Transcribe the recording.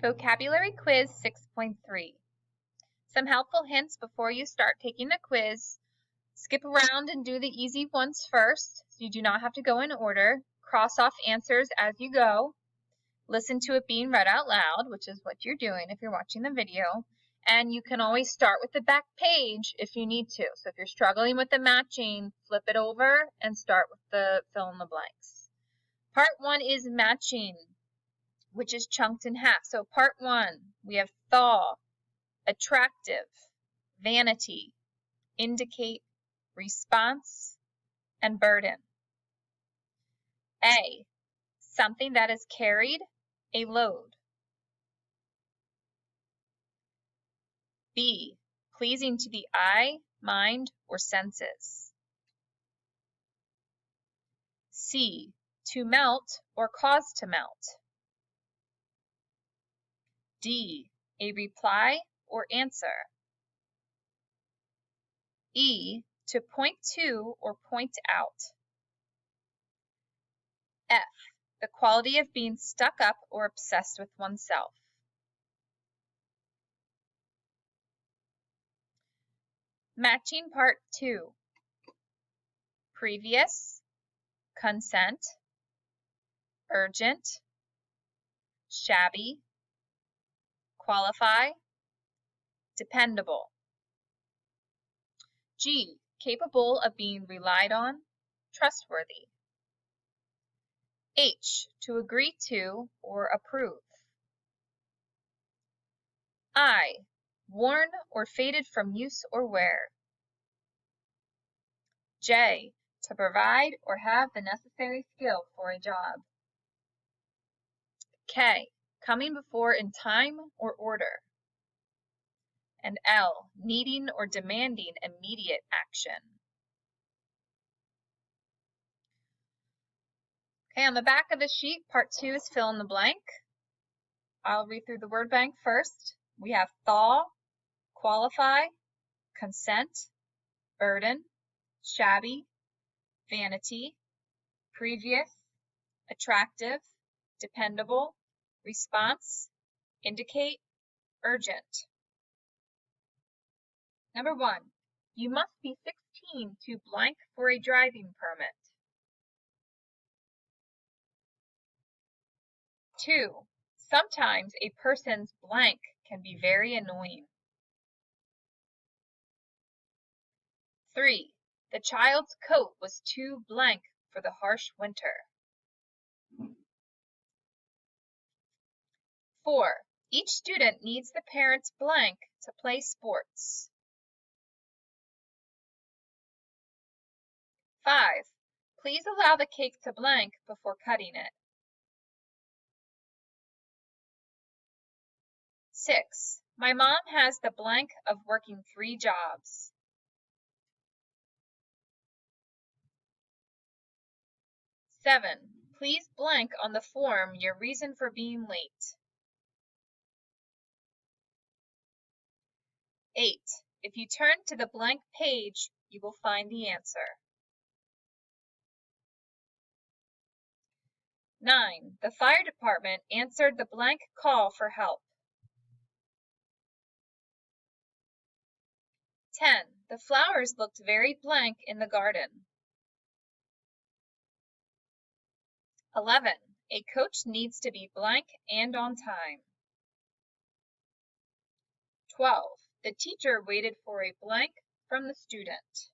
Vocabulary Quiz 6.3. Some helpful hints before you start taking the quiz. Skip around and do the easy ones first, so you do not have to go in order. Cross off answers as you go. Listen to it being read out loud, which is what you're doing if you're watching the video. And you can always start with the back page if you need to. So if you're struggling with the matching, flip it over and start with the fill in the blanks. Part 1 is matching, which is chunked in half. So part 1, we have thaw, attractive, vanity, indicate, response, and burden. A, something that is carried, a load. B, pleasing to the eye, mind, or senses. C, to melt or cause to melt. D, a reply or answer. E, to point to or point out. F, the quality of being stuck up or obsessed with oneself. Matching part 2. Previous, consent, urgent, shabby, qualify, dependable. G, capable of being relied on, trustworthy. H, to agree to or approve. I, worn or faded from use or wear. J, to provide or have the necessary skill for a job. K, coming before in time or order. And L, needing or demanding immediate action. Okay, on the back of the sheet, part 2 is fill in the blank. I'll read through the word bank first. We have thaw, qualify, consent, burden, shabby, vanity, previous, attractive, dependable, response, indicate, urgent. Number 1, you must be 16 to blank for a driving permit. 2, sometimes a person's blank can be very annoying. 3, the child's coat was too blank for the harsh winter. 4, each student needs the parent's blank to play sports. 5, please allow the cake to blank before cutting it. 6, my mom has the blank of working 3 jobs. 7, please blank on the form your reason for being late. 8, if you turn to the blank page, you will find the answer. 9, the fire department answered the blank call for help. 10, the flowers looked very blank in the garden. 11, a coach needs to be blank and on time. 12, the teacher waited for a blank from the student.